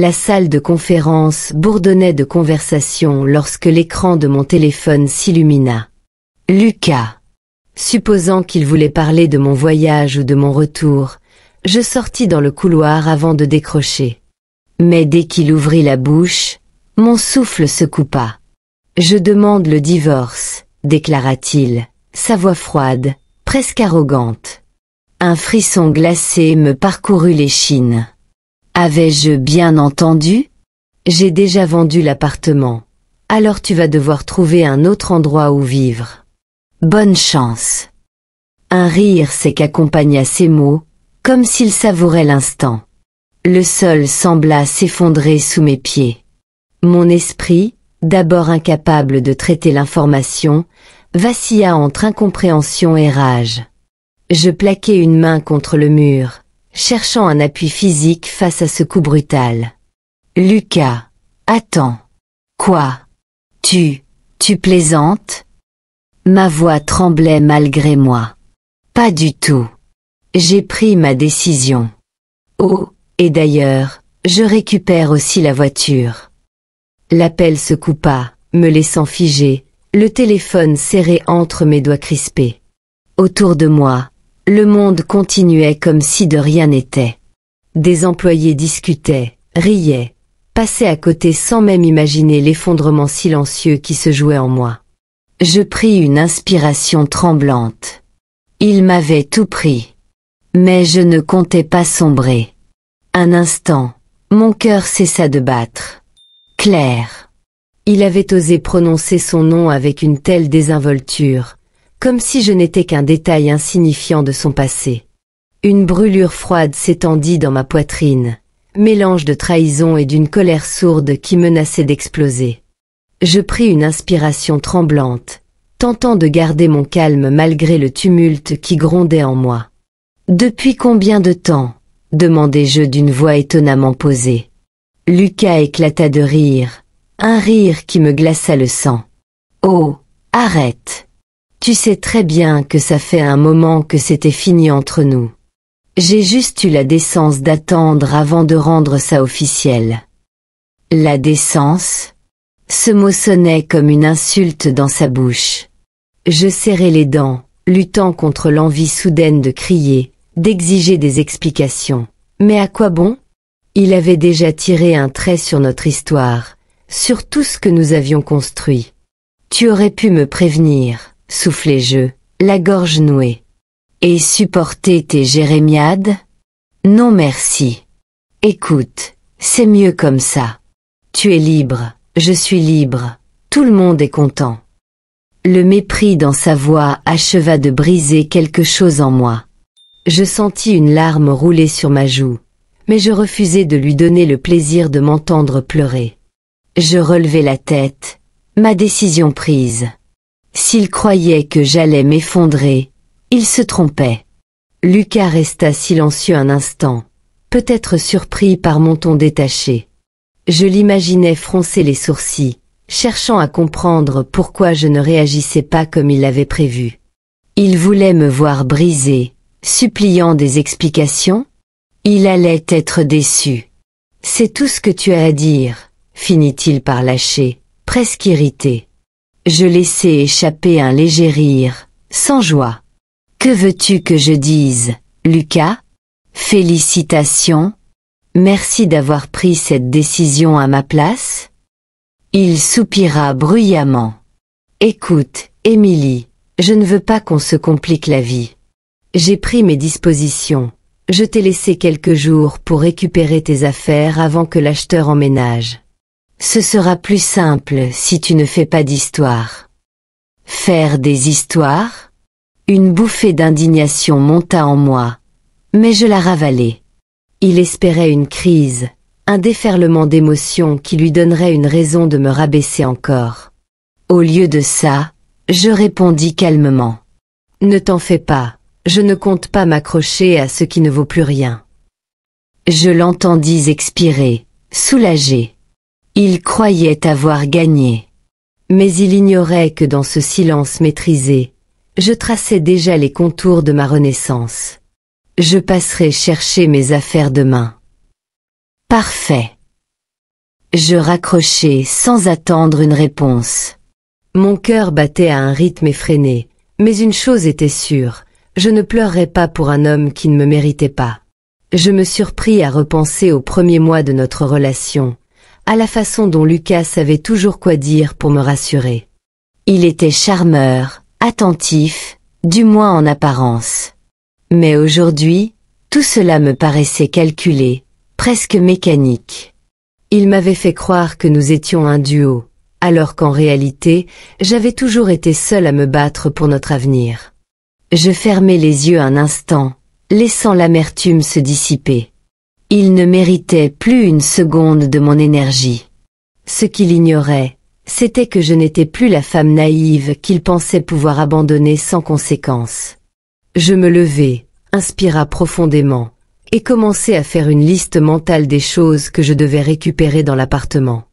La salle de conférence bourdonnait de conversations lorsque l'écran de mon téléphone s'illumina. Lucas. Supposant qu'il voulait parler de mon voyage ou de mon retour, je sortis dans le couloir avant de décrocher. Mais dès qu'il ouvrit la bouche, mon souffle se coupa. « Je demande le divorce », déclara-t-il, sa voix froide, presque arrogante. Un frisson glacé me parcourut l'échine. Avais-je bien entendu? J'ai déjà vendu l'appartement. Alors tu vas devoir trouver un autre endroit où vivre. Bonne chance. Un rire s'accompagna ces mots, comme s'il savourait l'instant. Le sol sembla s'effondrer sous mes pieds. Mon esprit, d'abord incapable de traiter l'information, vacilla entre incompréhension et rage. Je plaquai une main contre le mur, cherchant un appui physique face à ce coup brutal. Lucas, attends. Quoi? Tu plaisantes? Ma voix tremblait malgré moi. Pas du tout. J'ai pris ma décision. Oh, et d'ailleurs, je récupère aussi la voiture. L'appel se coupa, me laissant figé, le téléphone serré entre mes doigts crispés. Autour de moi, le monde continuait comme si de rien n'était. Des employés discutaient, riaient, passaient à côté sans même imaginer l'effondrement silencieux qui se jouait en moi. Je pris une inspiration tremblante. Il m'avait tout pris. Mais je ne comptais pas sombrer. Un instant, mon cœur cessa de battre. Claire. Il avait osé prononcer son nom avec une telle désinvolture, comme si je n'étais qu'un détail insignifiant de son passé. Une brûlure froide s'étendit dans ma poitrine, mélange de trahison et d'une colère sourde qui menaçait d'exploser. Je pris une inspiration tremblante, tentant de garder mon calme malgré le tumulte qui grondait en moi. « Depuis combien de temps ?» demandai-je d'une voix étonnamment posée. Lucas éclata de rire, un rire qui me glaça le sang. « Oh, arrête. Tu sais très bien que ça fait un moment que c'était fini entre nous. J'ai juste eu la décence d'attendre avant de rendre ça officiel. » La décence? Ce mot sonnait comme une insulte dans sa bouche. Je serrai les dents, luttant contre l'envie soudaine de crier, d'exiger des explications. Mais à quoi bon? Il avait déjà tiré un trait sur notre histoire, sur tout ce que nous avions construit. Tu aurais pu me prévenir, soufflai-je, la gorge nouée. Et supporter tes jérémiades? Non merci. Écoute, c'est mieux comme ça. Tu es libre, je suis libre, tout le monde est content. Le mépris dans sa voix acheva de briser quelque chose en moi. Je sentis une larme rouler sur ma joue, mais je refusai de lui donner le plaisir de m'entendre pleurer. Je relevai la tête, ma décision prise. S'il croyait que j'allais m'effondrer, il se trompait. Lucas resta silencieux un instant, peut-être surpris par mon ton détaché. Je l'imaginais froncer les sourcils, cherchant à comprendre pourquoi je ne réagissais pas comme il l'avait prévu. Il voulait me voir brisé, suppliant des explications? Il allait être déçu. C'est tout ce que tu as à dire, finit-il par lâcher, presque irrité. Je laissai échapper un léger rire, sans joie. Que veux-tu que je dise, Lucas? Félicitations. Merci d'avoir pris cette décision à ma place. Il soupira bruyamment. Écoute, Émilie, je ne veux pas qu'on se complique la vie. J'ai pris mes dispositions. Je t'ai laissé quelques jours pour récupérer tes affaires avant que l'acheteur emménage. Ce sera plus simple si tu ne fais pas d'histoire. Faire des histoires? Une bouffée d'indignation monta en moi, mais je la ravalai. Il espérait une crise, un déferlement d'émotions qui lui donnerait une raison de me rabaisser encore. Au lieu de ça, je répondis calmement. Ne t'en fais pas, je ne compte pas m'accrocher à ce qui ne vaut plus rien. Je l'entendis expirer, soulagé. Il croyait avoir gagné. Mais il ignorait que dans ce silence maîtrisé, je traçais déjà les contours de ma renaissance. Je passerai chercher mes affaires demain. Parfait. Je raccrochai sans attendre une réponse. Mon cœur battait à un rythme effréné, mais une chose était sûre, je ne pleurerais pas pour un homme qui ne me méritait pas. Je me surpris à repenser aux premiers mois de notre relation, à la façon dont Lucas savait toujours quoi dire pour me rassurer. Il était charmeur, attentif, du moins en apparence. Mais aujourd'hui, tout cela me paraissait calculé, presque mécanique. Il m'avait fait croire que nous étions un duo, alors qu'en réalité, j'avais toujours été seule à me battre pour notre avenir. Je fermai les yeux un instant, laissant l'amertume se dissiper. Il ne méritait plus une seconde de mon énergie. Ce qu'il ignorait, c'était que je n'étais plus la femme naïve qu'il pensait pouvoir abandonner sans conséquence. Je me levai, inspira profondément, et commençai à faire une liste mentale des choses que je devais récupérer dans l'appartement.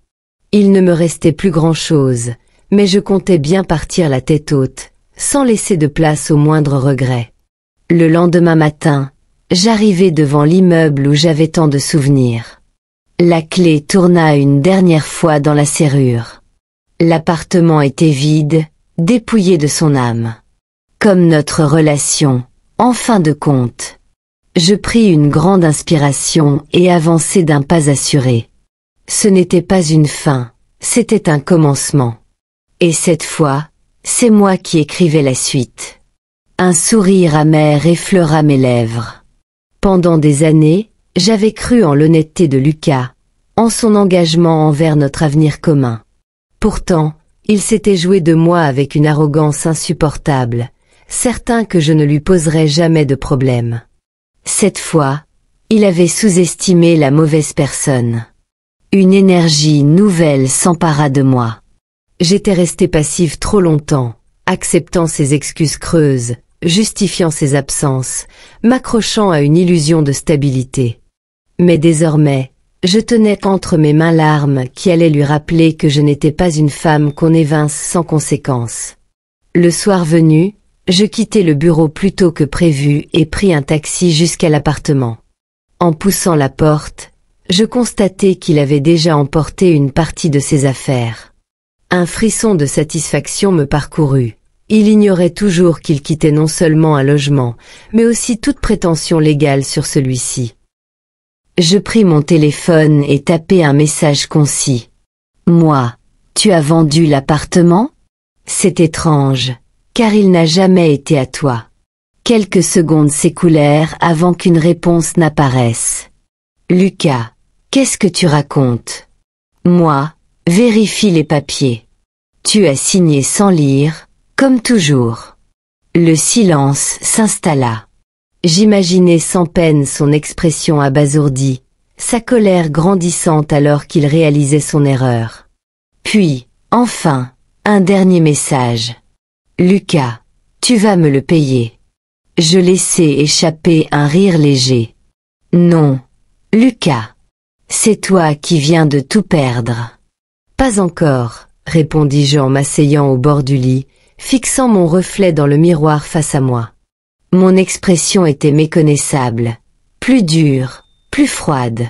Il ne me restait plus grand-chose, mais je comptais bien partir la tête haute, sans laisser de place au moindre regret. Le lendemain matin, j'arrivai devant l'immeuble où j'avais tant de souvenirs. La clé tourna une dernière fois dans la serrure. L'appartement était vide, dépouillé de son âme. Comme notre relation, en fin de compte. Je pris une grande inspiration et avançai d'un pas assuré. Ce n'était pas une fin, c'était un commencement. Et cette fois, c'est moi qui écrivais la suite. Un sourire amer effleura mes lèvres. Pendant des années, j'avais cru en l'honnêteté de Lucas, en son engagement envers notre avenir commun. Pourtant, il s'était joué de moi avec une arrogance insupportable, certain que je ne lui poserais jamais de problème. Cette fois, il avait sous-estimé la mauvaise personne. Une énergie nouvelle s'empara de moi. J'étais restée passive trop longtemps, acceptant ses excuses creuses, justifiant ses absences, m'accrochant à une illusion de stabilité. Mais désormais, je tenais entre mes mains l'arme qui allait lui rappeler que je n'étais pas une femme qu'on évince sans conséquence. Le soir venu, je quittai le bureau plus tôt que prévu et pris un taxi jusqu'à l'appartement. En poussant la porte, je constatai qu'il avait déjà emporté une partie de ses affaires. Un frisson de satisfaction me parcourut. Il ignorait toujours qu'il quittait non seulement un logement, mais aussi toute prétention légale sur celui-ci. Je pris mon téléphone et tapai un message concis. « Moi, tu as vendu l'appartement ? C'est étrange, car il n'a jamais été à toi. » Quelques secondes s'écoulèrent avant qu'une réponse n'apparaisse. « Lucas, qu'est-ce que tu racontes ? » « Moi, vérifie les papiers. Tu as signé sans lire, comme toujours. » Le silence s'installa. J'imaginais sans peine son expression abasourdie, sa colère grandissante alors qu'il réalisait son erreur. Puis, enfin, un dernier message. « Lucas, tu vas me le payer. » Je laissai échapper un rire léger. « Non, Lucas. C'est toi qui viens de tout perdre. » « Pas encore, » répondis-je en m'asseyant au bord du lit, fixant mon reflet dans le miroir face à moi. Mon expression était méconnaissable, plus dure, plus froide.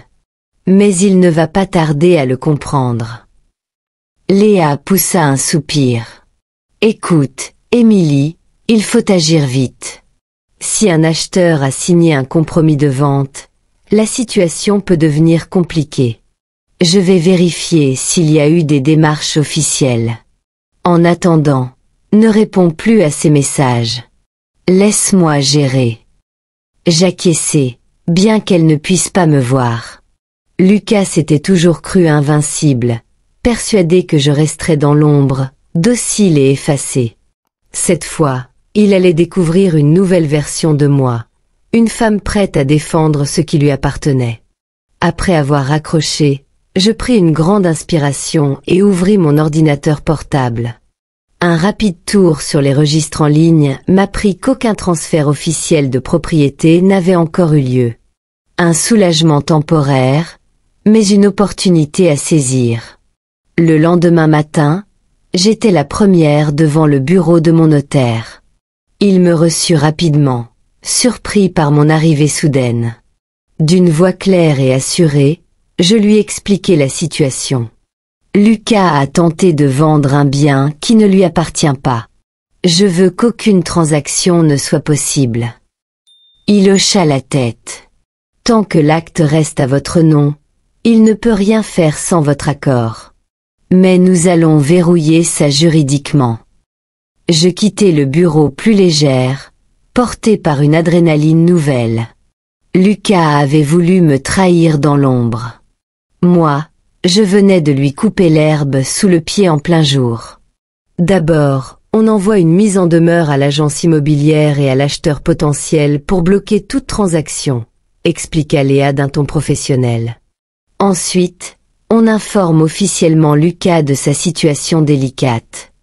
Mais il ne va pas tarder à le comprendre. Léa poussa un soupir. « Écoute, Émilie, il faut agir vite. Si un acheteur a signé un compromis de vente, la situation peut devenir compliquée. Je vais vérifier s'il y a eu des démarches officielles. En attendant, ne réponds plus à ces messages. Laisse-moi gérer. » J'acquiesçai, bien qu'elle ne puisse pas me voir. Lucas s'était toujours cru invincible, persuadé que je resterais dans l'ombre, docile et effacée. Cette fois, il allait découvrir une nouvelle version de moi, une femme prête à défendre ce qui lui appartenait. Après avoir raccroché, je pris une grande inspiration et ouvris mon ordinateur portable. Un rapide tour sur les registres en ligne m'apprit qu'aucun transfert officiel de propriété n'avait encore eu lieu. Un soulagement temporaire, mais une opportunité à saisir. Le lendemain matin, j'étais la première devant le bureau de mon notaire. Il me reçut rapidement, surpris par mon arrivée soudaine. D'une voix claire et assurée, Je lui expliquai la situation. Lucas a tenté de vendre un bien qui ne lui appartient pas. Je veux qu'aucune transaction ne soit possible. Il hocha la tête. Tant que l'acte reste à votre nom, il ne peut rien faire sans votre accord. Mais nous allons verrouiller ça juridiquement. Je quittai le bureau plus légère, porté par une adrénaline nouvelle. Lucas avait voulu me trahir dans l'ombre. Moi, je venais de lui couper l'herbe sous le pied en plein jour. D'abord, on envoie une mise en demeure à l'agence immobilière et à l'acheteur potentiel pour bloquer toute transaction, expliqua Léa d'un ton professionnel. Ensuite, on informe officiellement Lucas de sa situation délicate.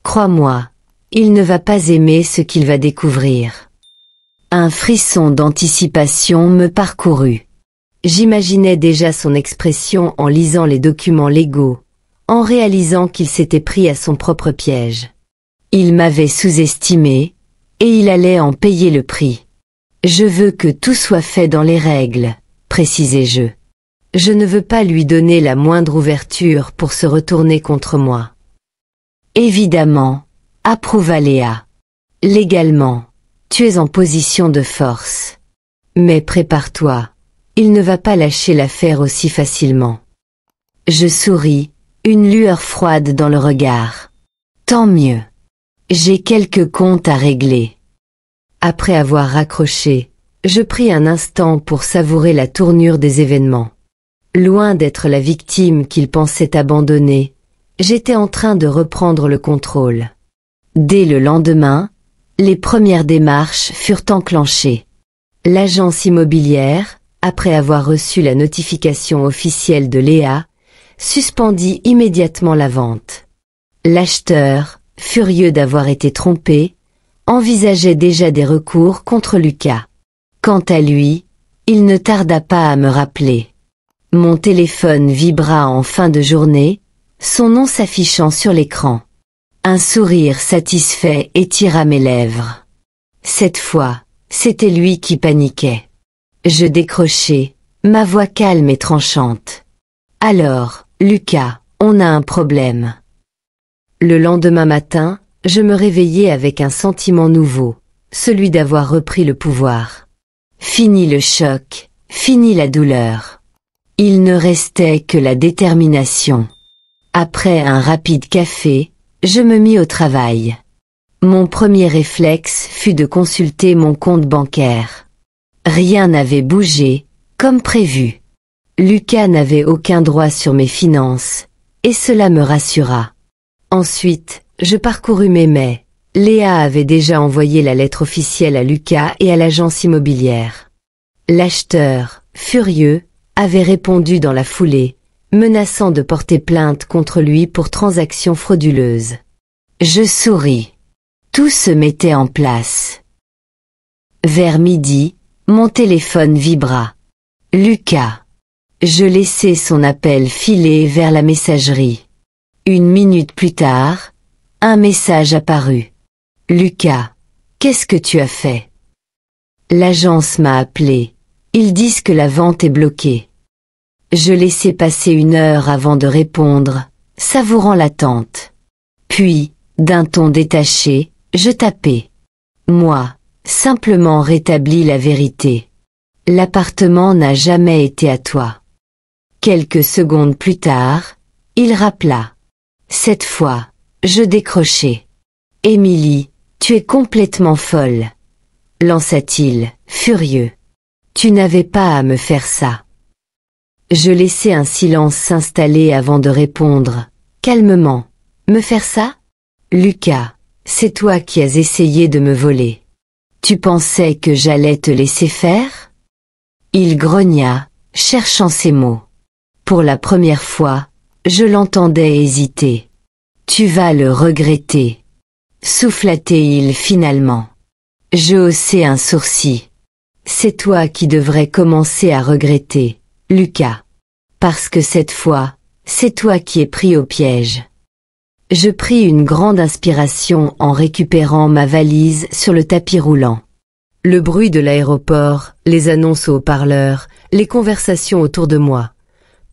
Crois-moi, il ne va pas aimer ce qu'il va découvrir. Un frisson d'anticipation me parcourut. J'imaginais déjà son expression en lisant les documents légaux, en réalisant qu'il s'était pris à son propre piège. Il m'avait sous-estimé, et il allait en payer le prix. Je veux que tout soit fait dans les règles, précisai-je. Je ne veux pas lui donner la moindre ouverture pour se retourner contre moi. Évidemment, approuva Léa. Légalement, tu es en position de force. Mais prépare-toi, il ne va pas lâcher l'affaire aussi facilement. Je souris, une lueur froide dans le regard. Tant mieux. J'ai quelques comptes à régler. Après avoir raccroché, je pris un instant pour savourer la tournure des événements. Loin d'être la victime qu'il pensait abandonner, j'étais en train de reprendre le contrôle. Dès le lendemain, les premières démarches furent enclenchées. L'agence immobilière, après avoir reçu la notification officielle de Léa, suspendit immédiatement la vente. L'acheteur, furieux d'avoir été trompé, envisageait déjà des recours contre Lucas. Quant à lui, il ne tarda pas à me rappeler. Mon téléphone vibra en fin de journée, son nom s'affichant sur l'écran. Un sourire satisfait étira mes lèvres. Cette fois, c'était lui qui paniquait. Je décrochai, ma voix calme et tranchante. Alors, Lucas, on a un problème. Le lendemain matin, je me réveillai avec un sentiment nouveau, celui d'avoir repris le pouvoir. Fini le choc, fini la douleur. Il ne restait que la détermination. Après un rapide café, je me mis au travail. Mon premier réflexe fut de consulter mon compte bancaire. Rien n'avait bougé, comme prévu. Lucas n'avait aucun droit sur mes finances, et cela me rassura. Ensuite, je parcourus mes mails. Léa avait déjà envoyé la lettre officielle à Lucas et à l'agence immobilière. L'acheteur, furieux, avait répondu dans la foulée, menaçant de porter plainte contre lui pour transaction frauduleuse. Je souris. Tout se mettait en place. Vers midi, mon téléphone vibra. Lucas. Je laissai son appel filer vers la messagerie. Une minute plus tard, un message apparut. Lucas, qu'est-ce que tu as fait? L'agence m'a appelé. Ils disent que la vente est bloquée. Je laissai passer 1 heure avant de répondre, savourant l'attente. Puis, d'un ton détaché, je tapai. Moi, simplement rétablis la vérité. L'appartement n'a jamais été à toi. Quelques secondes plus tard, il rappela. Cette fois, je décrochai. Émilie, tu es complètement folle, lança-t-il, furieux. Tu n'avais pas à me faire ça. Je laissai un silence s'installer avant de répondre, calmement. Me faire ça? Lucas, c'est toi qui as essayé de me voler. Tu pensais que j'allais te laisser faire? Il grogna, cherchant ses mots. Pour la première fois, je l'entendais hésiter. Tu vas le regretter. Souffla-t-il finalement. Je haussai un sourcil. C'est toi qui devrais commencer à regretter, Lucas. Parce que cette fois, c'est toi qui es pris au piège. Je pris une grande inspiration en récupérant ma valise sur le tapis roulant. Le bruit de l'aéroport, les annonces au haut-parleur, les conversations autour de moi.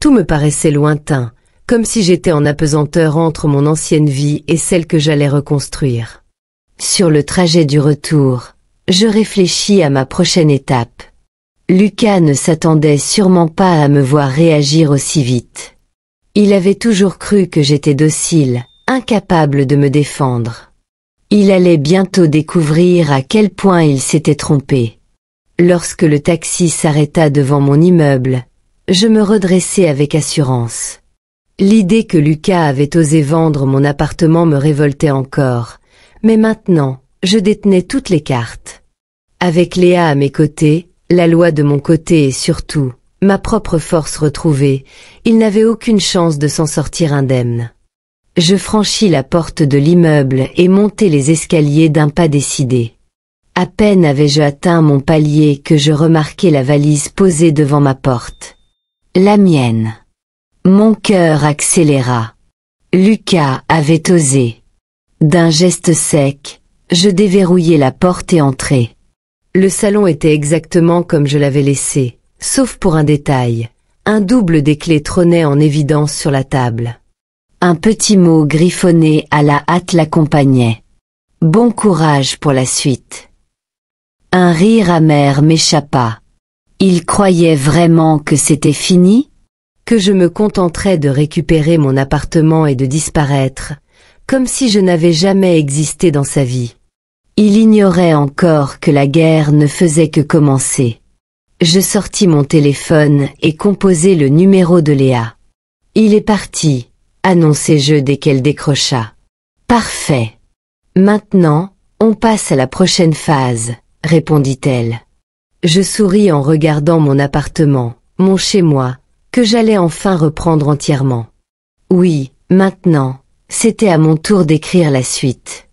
Tout me paraissait lointain, comme si j'étais en apesanteur entre mon ancienne vie et celle que j'allais reconstruire. Sur le trajet du retour, je réfléchis à ma prochaine étape. Lucas ne s'attendait sûrement pas à me voir réagir aussi vite. Il avait toujours cru que j'étais docile, incapable de me défendre. Il allait bientôt découvrir à quel point il s'était trompé. Lorsque le taxi s'arrêta devant mon immeuble, je me redressai avec assurance. L'idée que Lucas avait osé vendre mon appartement me révoltait encore, mais maintenant, je détenais toutes les cartes. Avec Léa à mes côtés, la loi de mon côté et surtout, ma propre force retrouvée, il n'avait aucune chance de s'en sortir indemne. Je franchis la porte de l'immeuble et montai les escaliers d'un pas décidé. À peine avais-je atteint mon palier que je remarquai la valise posée devant ma porte. La mienne. Mon cœur accéléra. Lucas avait osé. D'un geste sec, je déverrouillai la porte et entrai. Le salon était exactement comme je l'avais laissé, sauf pour un détail. Un double des clés trônait en évidence sur la table. Un petit mot griffonné à la hâte l'accompagnait. Bon courage pour la suite. Un rire amer m'échappa. Il croyait vraiment que c'était fini? Que je me contenterais de récupérer mon appartement et de disparaître, comme si je n'avais jamais existé dans sa vie. Il ignorait encore que la guerre ne faisait que commencer. Je sortis mon téléphone et composai le numéro de Léa. Il est parti, annonçai-je dès qu'elle décrocha. Parfait. Maintenant, on passe à la prochaine phase, répondit-elle. Je souris en regardant mon appartement, mon chez-moi, que j'allais enfin reprendre entièrement. Oui, maintenant, c'était à mon tour d'écrire la suite.